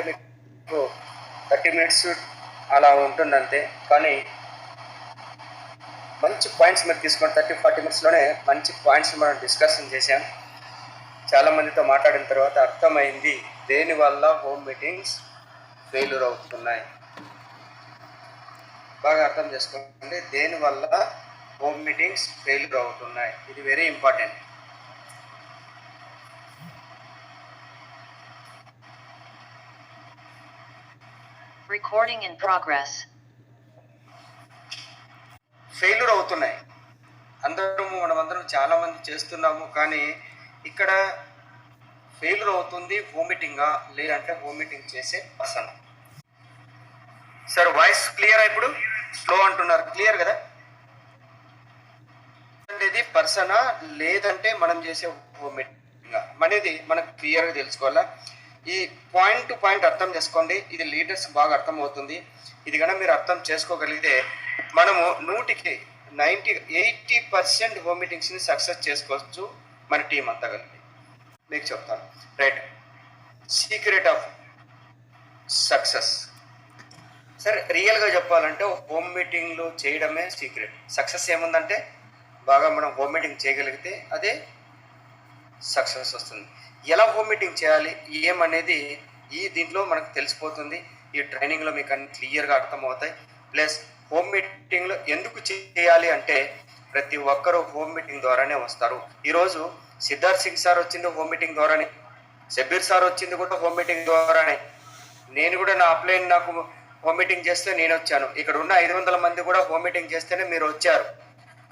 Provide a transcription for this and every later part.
మీకు 30 మినిట్స్ అలా ఉంటుంది అంతే. కానీ మంచి పాయింట్స్ మీరు తీసుకొని 30-40 మినిట్స్లోనే మంచి పాయింట్స్ మనం డిస్కషన్ చేశాం. చాలామందితో మాట్లాడిన తర్వాత అర్థమైంది దేనివల్ల హోమ్ మీటింగ్స్ ఫెయిల్యూర్ అవుతున్నాయి. బాగా అర్థం చేసుకోండి, దేనివల్ల హోమ్ మీటింగ్స్ ఫెయిల్యూర్ అవుతున్నాయి. ఇది very important. Recording in progress. Failure అవుతున్నాయి. మనమందరం చాలా మంది చేస్తున్నాము, కానీ ఇక్కడ ఫెయిల్యూర్ అవుతుంది హోమ్ మీటింగా లేదంటే హోమ్ మీటింగ్ చేసే పర్సన్. సార్ వాయిస్ క్లియరా? ఇప్పుడు స్లో అంటున్నారు, క్లియర్ కదా? ఇది పర్సనా లేదంటే మనం చేసే హోమ్ మీటింగ్ అనేది మనకు క్లియర్గా తెలుసుకోవాలా. ఈ పాయింట్ టు పాయింట్ అర్థం చేసుకోండి. ఇది లీడర్స్ బాగా అర్థం అవుతుంది. ఇది కనుక మీరు అర్థం చేసుకోగలిగితే మనము 80% హోమ్ మీటింగ్స్ని సక్సెస్ చేసుకోవచ్చు మన టీం అంతా కలిపి. మీకు చెప్తాను రైట్. Secret of success. సరే, రియల్గా చెప్పాలంటే హోమ్ మీటింగ్లు చేయడమే సీక్రెట్. సక్సెస్ ఏముందంటే బాగా మనం హోమ్ మీటింగ్ చేయగలిగితే అదే సక్సెస్ వస్తుంది. ఎలా హోమ్ మీటింగ్ చేయాలి ఏమనేది దీంట్లో మనకు తెలిసిపోతుంది. ఈ ట్రైనింగ్లో మీకు అన్ని క్లియర్గా అర్థమవుతాయి. ప్లస్ హోమ్ మీటింగ్లో ఎందుకు చేయాలి అంటే ప్రతి ఒక్కరూ హోమ్ మీటింగ్ ద్వారానే వస్తారు. ఈరోజు సిద్ధార్థ్ సింగ్ సార్ వచ్చింది హోమ్ మీటింగ్ ద్వారానే, షబీర్ సార్ వచ్చింది కూడా హోమ్ మీటింగ్ ద్వారానే. నేను కూడా నా అప్లైన్ నాకు హోమ్ మీటింగ్ చేస్తే నేను వచ్చాను. ఇక్కడ ఉన్న 500 మంది కూడా హోమ్ మీటింగ్ చేస్తేనే మీరు వచ్చారు.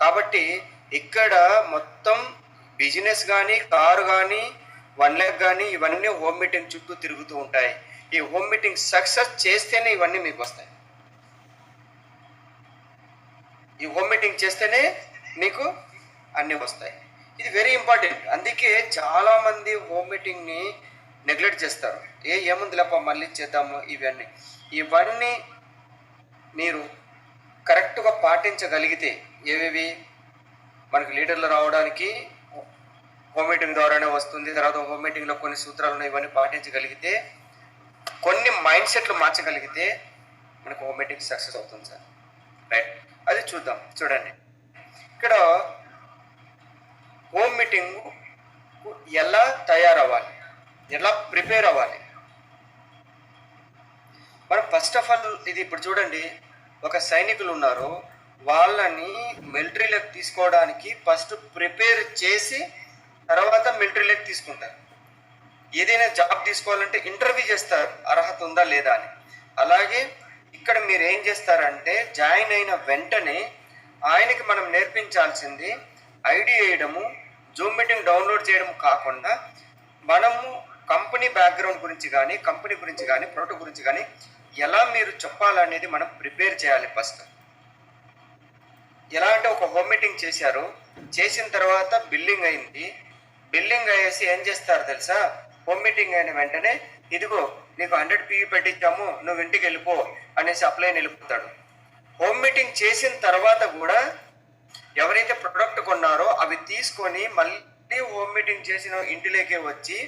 కాబట్టి ఇక్కడ మొత్తం బిజినెస్ కానీ, కారు కానీ, 1 lakh కానీ ఇవన్నీ హోమ్ మీటింగ్ చుట్టూ తిరుగుతూ ఉంటాయి. ఈ హోమ్ మీటింగ్ సక్సెస్ చేస్తేనే ఇవన్నీ మీకు వస్తాయి. ఈ హోమ్ మీటింగ్ చేస్తేనే మీకు అన్నీ వస్తాయి. ఇది వెరీ ఇంపార్టెంట్. అందుకే చాలామంది హోమ్ మీటింగ్ని నెగ్లెక్ట్ చేస్తారు. ఏముంది లేప మళ్ళీ చేద్దాము. ఇవన్నీ మీరు కరెక్ట్గా పాటించగలిగితే ఏవేవి మనకు లీడర్లు రావడానికి హోమ్ మీటింగ్ ద్వారానే వస్తుంది. తర్వాత హోమ్ మీటింగ్లో కొన్ని సూత్రాలు ఉన్నాయి, ఇవన్నీ పాటించగలిగితే, కొన్ని మైండ్ సెట్లు మార్చగలిగితే మనకు హోమ్ మీటింగ్ సక్సెస్ అవుతుంది సార్. రైట్, అది చూద్దాం. చూడండి, ఇక్కడ హోమ్ మీటింగ్ ఎలా తయారవ్వాలి, ఎలా ప్రిపేర్ అవ్వాలి. మనం ఫస్ట్ ఆఫ్ ఆల్ ఇది ఇప్పుడు చూడండి, ఒక సైనికులు ఉన్నారు, వాళ్ళని మిలిటరీలోకి తీసుకోవడానికి ఫస్ట్ ప్రిపేర్ చేసి తర్వాత మిలిటరీలోకి తీసుకుంటారు. ఏదైనా జాబ్ తీసుకోవాలంటే ఇంటర్వ్యూ చేస్తారు, అర్హత ఉందా లేదా అని. అలాగే ఇక్కడ మీరు ఏం చేస్తారంటే జాయిన్ అయిన వెంటనే ఆయనకి మనం నేర్పించాల్సింది ఐడి వేయడము, జూమ్ మీటింగ్ డౌన్లోడ్ చేయడం కాకుండా మనము కంపెనీ బ్యాక్గ్రౌండ్ గురించి కానీ, కంపెనీ గురించి కానీ, ప్రొడక్ట్ గురించి కానీ ఎలా మీరు చెప్పాలనేది మనం ప్రిపేర్ చేయాలి ఫస్ట్. ఎలా అంటే ఒక హోమ్ మీటింగ్ చేశారు, చేసిన తర్వాత బిల్లింగ్ అయింది. బిల్లింగ్ అయ్యేసి ఏం చేస్తారు తెలుసా? హోమ్ మీటింగ్ అయిన వెంటనే ఇదిగో నీకు 100 PE పెట్టించాము, నువ్వు ఇంటికి వెళ్ళిపో అనేసి అప్లైన్ వెళ్ళిపోతాడు. హోమ్ మీటింగ్ చేసిన తర్వాత కూడా ఎవరైతే ప్రొడక్ట్ కొన్నారో అవి తీసుకొని మళ్ళీ హోమ్ మీటింగ్ చేసిన ఇంటిలోకే వచ్చి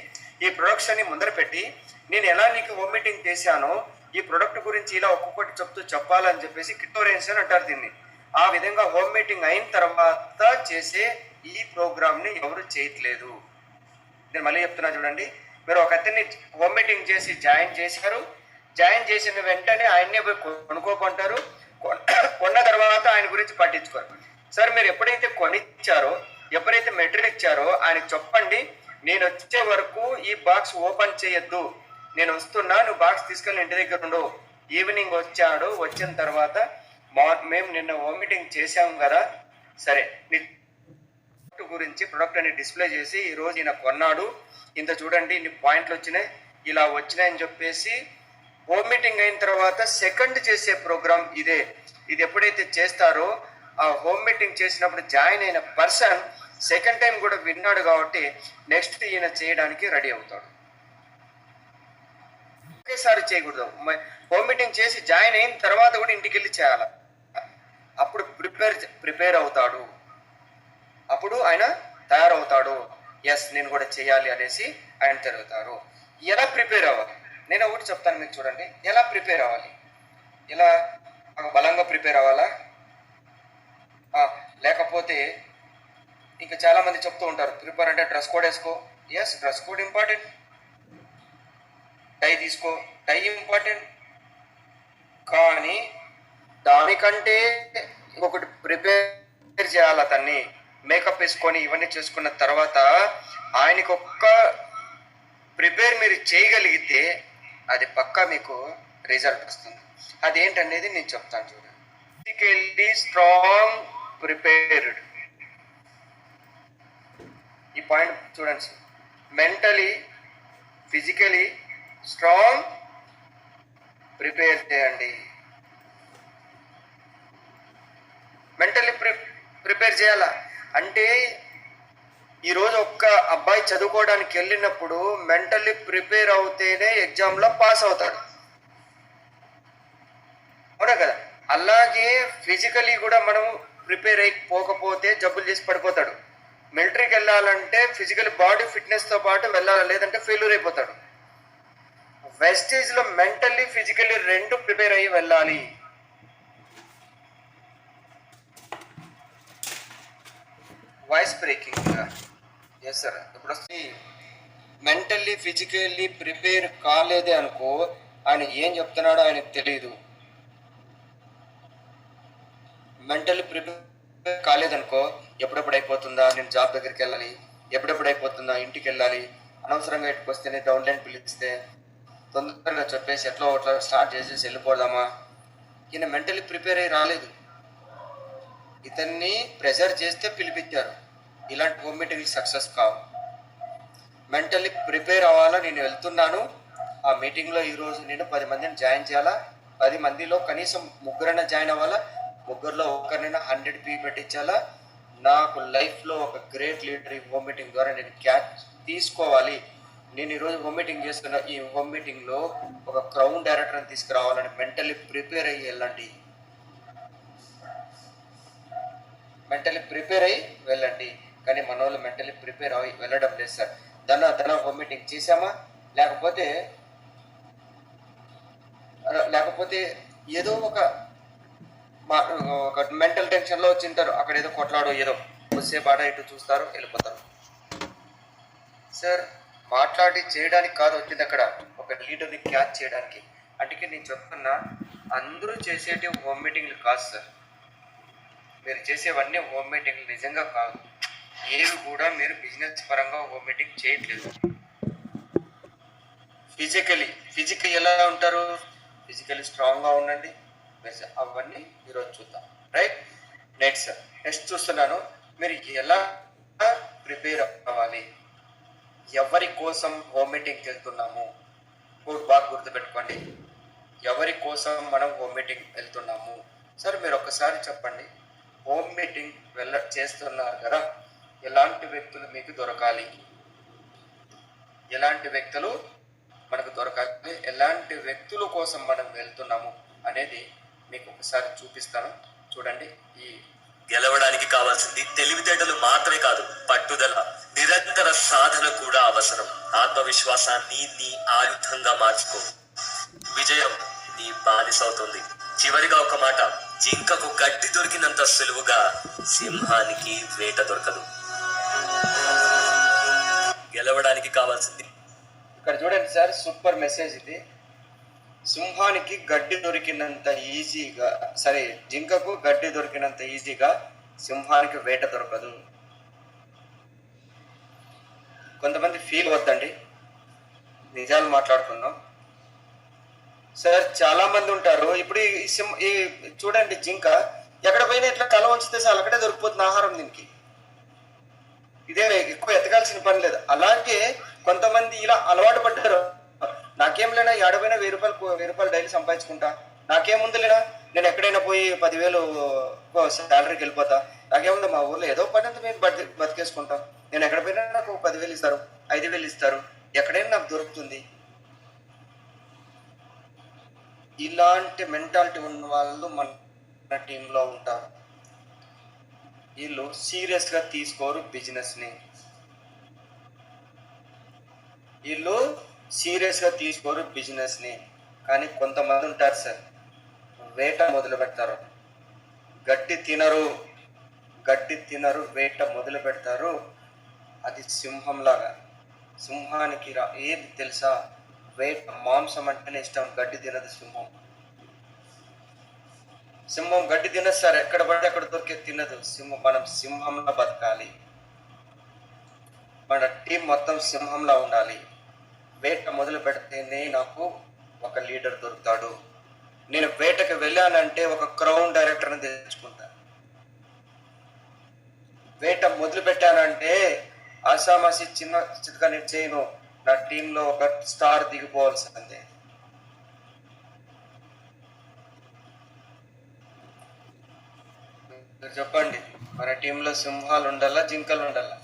ఈ ప్రొడక్ట్స్ అన్ని ముందర పెట్టి నేను ఎలా నీకు హోమ్ మీటింగ్ చేశానో ఈ ప్రొడక్ట్ గురించి ఇలా ఒక్కొక్కటి చెప్పాలని చెప్పేసి కిటోరియన్స్ అని అంటారు దీన్ని. ఆ విధంగా హోమ్ మీటింగ్ అయిన తర్వాత చేసే ఈ ప్రోగ్రామ్ని ఎవరు చేయట్లేదు. నేను మళ్ళీ చెప్తున్నా చూడండి, మీరు ఒక అతన్ని హోమ్ మీటింగ్ చేసి జాయిన్ చేశారు, జాయిన్ చేసిన వెంటనే ఆయన్నే పోయి కొనుక్కోకుంటారు. కొన్న తర్వాత ఆయన గురించి పట్టించుకోరు. సార్ మీరు ఎప్పుడైతే కొనిచ్చారో, ఎప్పుడైతే మెటీరియల్ ఇచ్చారో ఆయనకు చెప్పండి, నేను వచ్చే వరకు ఈ బాక్స్ ఓపెన్ చేయొద్దు, నేను వస్తున్నా, నువ్వు బాక్స్ తీసుకెళ్ళి ఇంటి దగ్గర ఉండు. ఈవినింగ్ వచ్చాడు, వచ్చిన తర్వాత మేము నిన్న హోమ్ మీటింగ్ చేసాము కదా, సరే నీ గురించి ప్రొడక్ట్ అని డిస్ప్లే చేసి ఈరోజు ఈయన కొన్నాడు, ఇంత చూడండి ఇన్ని పాయింట్లు వచ్చినాయి, ఇలా వచ్చినాయని చెప్పేసి హోమ్ మీటింగ్ అయిన తర్వాత సెకండ్ చేసే ప్రోగ్రామ్ ఇదే. ఇది ఎప్పుడైతే చేస్తారో ఆ హోమ్ మీటింగ్ చేసినప్పుడు జాయిన్ అయిన పర్సన్ సెకండ్ టైం కూడా విన్నాడు కాబట్టి నెక్స్ట్ ఈయన చేయడానికి రెడీ అవుతాడు. ఒకేసారి చేయకూడదు. హోమ్ మీటింగ్ చేసి జాయిన్ అయిన తర్వాత కూడా ఇంటికి వెళ్ళి చేయాలి. అప్పుడు ప్రిపేర్ అవుతాడు, అప్పుడు ఆయన తయారవుతాడు. ఎస్ నేను కూడా చేయాలి అనేసి ఆయన తిరుగుతారు. ఎలా ప్రిపేర్ అవ్వాలి నేను ఒకటి చెప్తాను మీకు, చూడండి ఎలా ప్రిపేర్ అవ్వాలి. ఇలా బలంగా ప్రిపేర్ అవ్వాలా, లేకపోతే ఇంకా చాలామంది చెప్తూ ఉంటారు ప్రిపేర్ అంటే డ్రెస్ కోడ్ వేసుకో. Yes, dress code important. Tie తీసుకో, టై ఇంపార్టెంట్. కానీ దానికంటే ఇంకొకటి ప్రిపేర్ చేయాలి. అతన్ని మేకప్ వేసుకొని ఇవన్నీ చేసుకున్న తర్వాత ఆయనకి ఒక్క ప్రిపేర్ మీరు చేయగలిగితే అది పక్కా మీకు రిజల్ట్ వస్తుంది. అదేంటనేది నేను చెప్తాను చూడండి. ఫిజికల్లీ స్ట్రాంగ్ ప్రిపేర్డ్, ఈ పాయింట్ చూడండి sir. Mentally physically strong prepare చేయండి. మెంటల్లీ ప్రిపేర్ చేయాలా అంటే ఈరోజు ఒక్క అబ్బాయి చదువుకోవడానికి వెళ్ళినప్పుడు మెంటల్లీ ప్రిపేర్ అవుతేనే ఎగ్జామ్లో పాస్ అవుతాడు, అవునా కదా. అలాగే ఫిజికలీ కూడా మనం ప్రిపేర్ అయిపోకపోతే జబ్బులు చేసి పడిపోతాడు. మిలిటరీకి వెళ్ళాలంటే ఫిజికల్ బాడీ ఫిట్నెస్తో పాటు వెళ్ళాలి, లేదంటే ఫెయిల్యూర్ అయిపోతాడు. వెస్టేజ్లో మెంటల్లీ ఫిజికల్లీ రెండు ప్రిపేర్ అయ్యి వెళ్ళాలి. Voice breaking. Yes sir. ఇప్పుడు వస్తే మెంటల్లీ ఫిజికల్లీ ప్రిపేర్ కాలేదే అనుకో, ఆయన ఏం చెప్తున్నాడో ఆయనకు తెలియదు. మెంటల్లీ ప్రిపేర్ కాలేదనుకో, ఎప్పుడెప్పుడు అయిపోతుందా, నేను జాబ్ దగ్గరికి వెళ్ళాలి, ఎప్పుడెప్పుడు అయిపోతుందా, ఇంటికి వెళ్ళాలి, అనవసరంగా ఇంటికి వస్తేనే డౌన్లైన్ పిలిస్తే తొందరగా చెప్పేసి ఎట్లా అట్లా స్టార్ట్ చేసేసి వెళ్ళిపోదామా. ఈయన మెంటల్లీ ప్రిపేర్ అయ్యి రాలేదు, ఇతన్ని ప్రెజర్ చేస్తే పిలిపించారు. ఇలాంటి హోమ్ మీటింగ్లు సక్సెస్ కావు. మెంటల్లీ ప్రిపేర్ అవ్వాలా. నేను వెళ్తున్నాను ఆ మీటింగ్లో, ఈరోజు నేను 10 మందిని జాయిన్ చేయాలా, 10 మందిలో కనీసం ముగ్గురైనా జాయిన్ అవ్వాలా, ముగ్గురులో ఒకరినైనా 100 పీ పెట్టించాలా. నాకు లైఫ్లో ఒక గ్రేట్ లీడర్ ఈ హోమ్ మీటింగ్ ద్వారా నేను క్యాచ్ తీసుకోవాలి. నేను ఈరోజు హోమ్ మీటింగ్ చేస్తున్న ఈ హోమ్ మీటింగ్లో ఒక క్రౌన్ డైరెక్టర్ని తీసుకురావాలని మెంటల్లీ ప్రిపేర్ అయ్యి వెళ్ళండి. మెంటల్లీ ప్రిపేర్ అయ్యి వెళ్ళండి. కానీ మన వాళ్ళు మెంటల్లీ ప్రిపేర్ అయ్యి వెళ్ళడం లేదు సార్. ధన హోమ్ మీటింగ్ చేసామా, లేకపోతే ఏదో ఒక మెంటల్ టెన్షన్లో వచ్చింటారు, అక్కడ ఏదో కొట్లాడో ఏదో కొద్దిసేపు ఆడ ఇటు చూస్తారు, వెళ్ళిపోతారు. సార్ మాట్లాడి చేయడానికి కాదు వచ్చింది, అక్కడ ఒక లీడర్ని క్యాచ్ చేయడానికి. అందుకే నేను చెప్తున్నా, అందరూ చేసేటివి హోమ్ మీటింగ్లు కాదు సార్. మీరు చేసేవన్నీ హోమ్ మీటింగ్లు నిజంగా కాదు. ఏవి కూడా మీరు బిజినెస్ పరంగా హోమ్ మీటింగ్ చేయట్లేదు. ఫిజికల్ ఎలా ఉంటారు, ఫిజికల్లీ స్ట్రాంగ్గా ఉండండి. అవన్నీ ఈరోజు చూద్దాం. రైట్. నెక్స్ట్ చూస్తున్నాను, మీరు ఎలా ప్రిపేర్ అవ్వాలి, ఎవరి కోసం హోమ్ మీటింగ్కి వెళ్తున్నాము. బాగా గుర్తుపెట్టుకోండి, ఎవరి కోసం మనం హోమ్ మీటింగ్ వెళ్తున్నాము. సార్ మీరు ఒక్కసారి చెప్పండి, హోమ్ మీటింగ్ చేస్తున్నారు కదా, ఎలాంటి వ్యక్తులు మీకు దొరకాలి, ఎలాంటి వ్యక్తులు మనకు దొరకాలి, ఎలాంటి వ్యక్తుల కోసం మనం వెళ్తున్నాము అనేది మీకు ఒకసారి చూపిస్తాను. చూడండి. ఈ గెలవడానికి కావాల్సింది తెలివితేటలు మాత్రమే కాదు, పట్టుదల, నిరంతర సాధన కూడా అవసరం. ఆత్మవిశ్వాసాన్ని నీ ఆయుధంగా మార్చుకో, విజయం నీ బానిసవుతుంది. చివరిగా ఒక మాట, జింకకు గడ్డి దొరికినంత సులువుగా సింహానికి వేట దొరకదు. గెలవడానికి కావాల్సింది, ఇక్కడ చూడండి సార్, సూపర్ మెసేజ్ ఇది. సింహానికి గడ్డి దొరికినంత ఈజీగా, జింకకు గడ్డి దొరికినంత ఈజీగా సింహానికి వేట దొరకదు. కొంతమంది ఫీల్ వద్దండి, నిజాలు మాట్లాడుకుందాం. సార్ చాలా మంది ఉంటారు, ఇప్పుడు ఈ చూడండి, జింక ఎక్కడ పోయినా ఇట్లా తల ఉంచితే సార్ అక్కడే దొరికిపోతుంది ఆహారం దీనికి. ఇదే ఎక్కువ ఎతకాల్సిన పని లేదు. అలాగే కొంతమంది ఇలా అలవాటు పడ్డారు, నాకేం లేనా, ఏడపోయినా 1000 రూపాయలు డైలీ సంపాదించుకుంటా, నాకేముంది లేనా, నేను ఎక్కడైనా పోయి 10,000 శాలరీకి వెళ్ళిపోతా, నాకేముంది మా ఊర్లో ఏదో పని అంతా మేము బతికేసుకుంటాం, నేను ఎక్కడ పోయినా నాకు 10,000 ఇస్తారు, 5,000 ఇస్తారు, ఎక్కడైనా నాకు దొరుకుతుంది. ఇలాంటి మెంటాలిటీ ఉన్న వాళ్ళు మన టీంలో ఉంటారు. వీళ్ళు సీరియస్గా తీసుకోరు బిజినెస్ని, వీళ్ళు సీరియస్గా తీసుకోరు బిజినెస్ని. కానీ కొంతమంది ఉంటారు సార్, వేట మొదలు పెడతారు, గడ్డి తినరు, వేట మొదలు పెడతారు. అది సింహంలాగా. సింహానికి ఏది తెలుసా? వేట, మాంసం అంటేనే ఇష్టం, గడ్డి తినదు సింహం. సింహం గడ్డి తినదు సార్, ఎక్కడ పడితే అక్కడ దొరికే తినదు సింహం. మనం సింహంలా బతకాలి, మన టీం మొత్తం సింహంలా ఉండాలి. వేట మొదలు పెడితేనే నాకు ఒక లీడర్ దొరుకుతాడు. నేను వేటకు వెళ్ళానంటే ఒక క్రౌన్ డైరెక్టర్ని తెచ్చుకుంటా. వేట మొదలు పెట్టానంటే ఆసామాసి చిన్నగా నేను చేయను, నా టీంలో ఒక స్టార్ దిగిపోవాల్సిందే. మీరు చెప్పండి, మన టీంలో సింహాలు ఉండాలా, జింకలు ఉండాలా?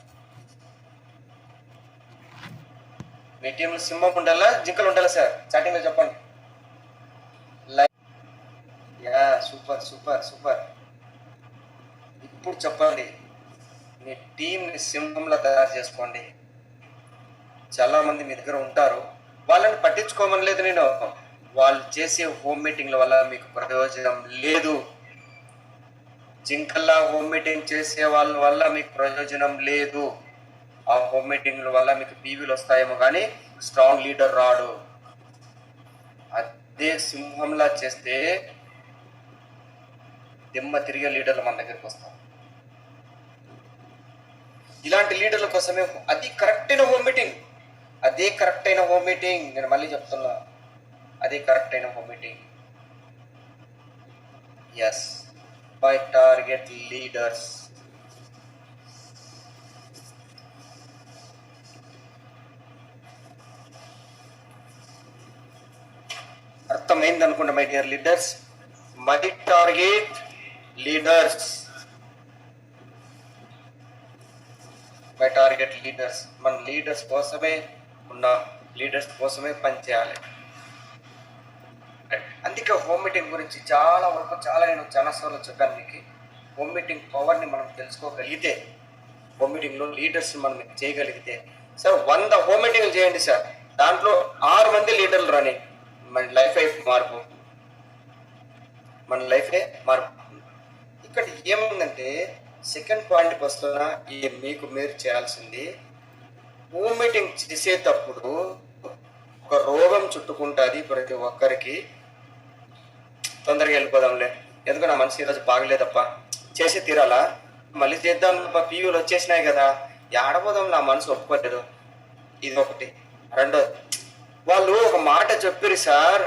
మీ టీంలో సింహం ఉండాలా, జింకలు ఉండాలా సార్? స్టార్టింగ్లో చెప్పండి. Yeah, super super super. ఇప్పుడు చెప్పండి, మీ టీంని సింహంలో తయారు చేసుకోండి. చాలామంది మీ దగ్గర ఉంటారు, వాళ్ళని పట్టించుకోమని లేదు నేను. వాళ్ళు చేసే హోమ్ మీటింగ్ల వల్ల మీకు ప్రయోజనం లేదు. జింకల్లా హోమ్ మీటింగ్ చేసే వాళ్ళ వల్ల మీకు ప్రయోజనం లేదు. ఆ హోమ్ మీటింగ్ల వల్ల మీకు పీవీలు వస్తాయేమో కానీ స్ట్రాంగ్ లీడర్ రాడు. అదే సింహంలా చేస్తే దిమ్మ తిరిగే లీడర్లు మన దగ్గరికి వస్తారు. ఇలాంటి లీడర్ల కోసమే అది కరెక్ట్ అయిన హోమ్ మీటింగ్. నేను మళ్ళీ చెప్తున్నా, అది కరెక్ట్ అయిన home meeting. Yes, by target leaders. అర్థమైంది అనుకుంటా my dear leaders. My target leaders, my target leaders. మన లీడర్స్ కోసమే ఉన్నాం, లీడర్స్ కోసమే పనిచేయాలి. అందుకే హోమ్ మీటింగ్ గురించి నేను చాలాసార్లు చెప్పాను మీకు. హోమ్ మీటింగ్ పవర్ని మనం తెలుసుకోగలిగితే, హోమ్ మీటింగ్లో లీడర్స్ మనం చేయగలిగితే, సార్ 100 హోమ్ మీటింగ్లు చేయండి సార్, దాంట్లో 6 మంది లీడర్లు రాని మన లైఫే మార్పు. ఇక్కడ ఏమైందంటే, సెకండ్ పాయింట్కి వస్తున్నా, మీకు మీరు చేయాల్సింది, హోమ్ మీటింగ్ చేసేటప్పుడు ఒక రోగం చుట్టుకుంటుంది ప్రతి ఒక్కరికి. తొందరగా వెళ్ళిపోదాంలే, ఎందుకు నా మనసు ఈరోజు బాగలేదప్ప, చేసి తీరాలా, మళ్ళీ చేద్దాం, పీవీలు వచ్చేసినాయి కదా, ఆడపోదాం, నా మనసు ఒప్పుకోలేదు. ఇది ఒకటి. రెండోది, వాళ్ళు ఒక మాట చెప్పారు సార్,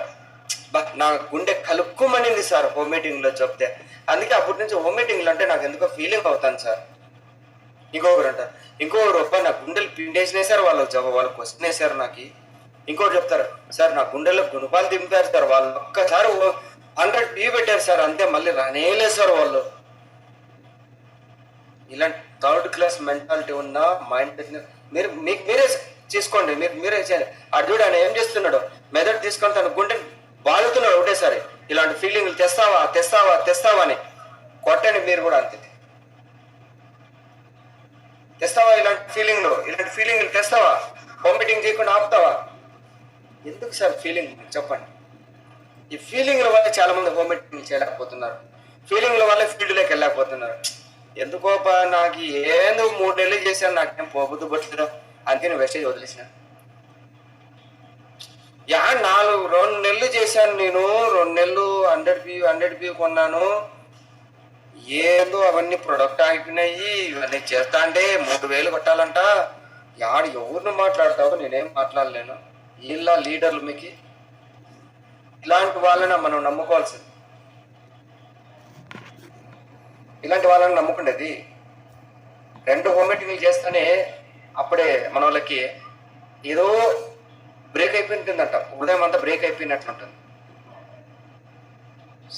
నా గుండె కలుక్కుమనింది సార్ హోమ్ మీటింగ్లో చెప్తే. అందుకే అప్పటి నుంచి హోమ్ మీటింగ్లు అంటే నాకు ఎందుకో ఫీలింగ్ అవుతాను సార్. ఇంకొకరు అంటారు, ఇంకొకరు నా గుండెలు పిండేసినాయి సార్, వాళ్ళు క్వశ్చన్ వేసారు నాకు. ఇంకోటి చెప్తారు, సార్ నా గుండెల్లో గుణపాలు దింపారు సార్, వాళ్ళు ఒక్కసారి 100 పీ పెట్టారు సార్, అంతే, మళ్ళీ రానేలేదు సార్ వాళ్ళు. ఇలాంటి థర్డ్ క్లాస్ మెంటాలిటీ ఉన్న మైండ్ మీరే చేసుకోండి, మీరే చేయండి. అటు చూడు, ఆయన ఏం చేస్తున్నాడు, మెదడు తీసుకొని తన గుండె బాగుతున్నాడు ఒకటేసారి. ఇలాంటి ఫీలింగ్లు తెస్తావా అని కొట్టండి. మీరు కూడా అంతే, తెస్తావా ఇలాంటి ఫీలింగ్లు తెస్తావా? హోమ్ మీటింగ్ చేయకుండా ఆపుతావా? ఎందుకు సార్ ఫీలింగ్? చెప్పండి. ఈ ఫీలింగ్ల వల్ల చాలా మంది హోమ్ మీటింగ్ చేయలేకపోతున్నారు, ఫీలింగ్ల వల్ల ఫీల్డ్లోకి వెళ్ళలేకపోతున్నారు. ఎందుకోపా, నాకు ఏందో 3 నెలలు చేశాను, నాకేం పోబుద్దు పట్టలేదు, అందుకే నేను వెస్టేజ్ వదిలేసిన. 2 నెలలు చేశాను నేను, 2 నెలలు 100 పీ కొన్నాను, ఏందో అవన్నీ ప్రొడక్ట్ ఆగిపోయినాయి, ఇవన్నీ చేస్తా అంటే 3000 కొట్టాలంట. ఎవరిని మాట్లాడతావు, నేనేం మాట్లాడలేను. వీళ్ళ లీడర్లు మీకు, ఇలాంటి వాళ్ళని మనం నమ్ముకోవాల్సింది, ఇలాంటి వాళ్ళని నమ్ముకుండేది. 2 హోమ్ మీటింగ్లు చేస్తేనే అప్పుడే మన వాళ్ళకి ఏదో బ్రేక్ అయిపోయింటుందంట, ఉదయం అంతా బ్రేక్ అయిపోయినట్లుంటుంది.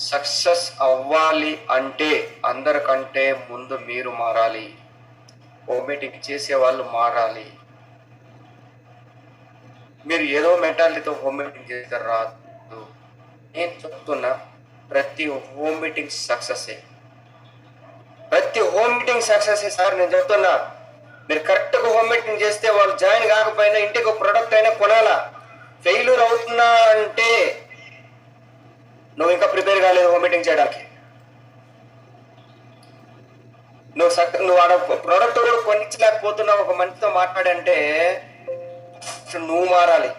సక్సెస్ అవ్వాలి అంటే అందరికంటే ముందు మీరు మారాలి, హోమ్ మీటింగ్ చేసే వాళ్ళు మారాలి. మీరు ఏదో మెంటాలిటీతో హోమ్ మీటింగ్ చేస్తే రాదు. నేను చెప్తున్నా, ప్రతి హోమ్ మీటింగ్ సక్సెస్ సార్. నేను చెప్తున్నా, మీరు కరెక్ట్గా హోమ్ మీటింగ్ చేస్తే వాళ్ళు జాయిన్ కాకపోయినా ఇంటికి ఒక ప్రొడక్ట్ అయినా కొనాలా. ఫెయిల్యూర్ అవుతున్నా అంటే నువ్వు ఇంకా ప్రిపేర్ కాలేదు వామిటింగ్ చేయడానికి. నువ్వు ఆడ ప్రోడక్ట్ కూడా కొనిచ్చలేకపోతున్నావు, ఒక మనిషితో మాట్లాడంటే నువ్వు మారాలి.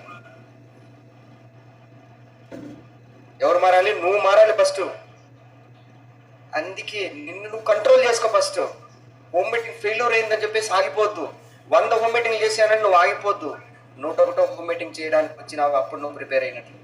ఎవరు మారాలి? నువ్వు మారాలి ఫస్ట్. అందుకే నిన్ను నువ్వు కంట్రోల్ చేసుకో ఫస్ట్. హోమ్ మీటింగ్ ఫెయిల్యూర్ అయిందని చెప్పేసి ఆగిపోద్దు. 100 హోమ్ మీటింగ్ చేశానని నువ్వు ఆగిపోద్దు. 101 హోమ్ మీటింగ్ చేయడానికి వచ్చినావు, అప్పుడు నువ్వు ప్రిపేర్ అయినట్లు.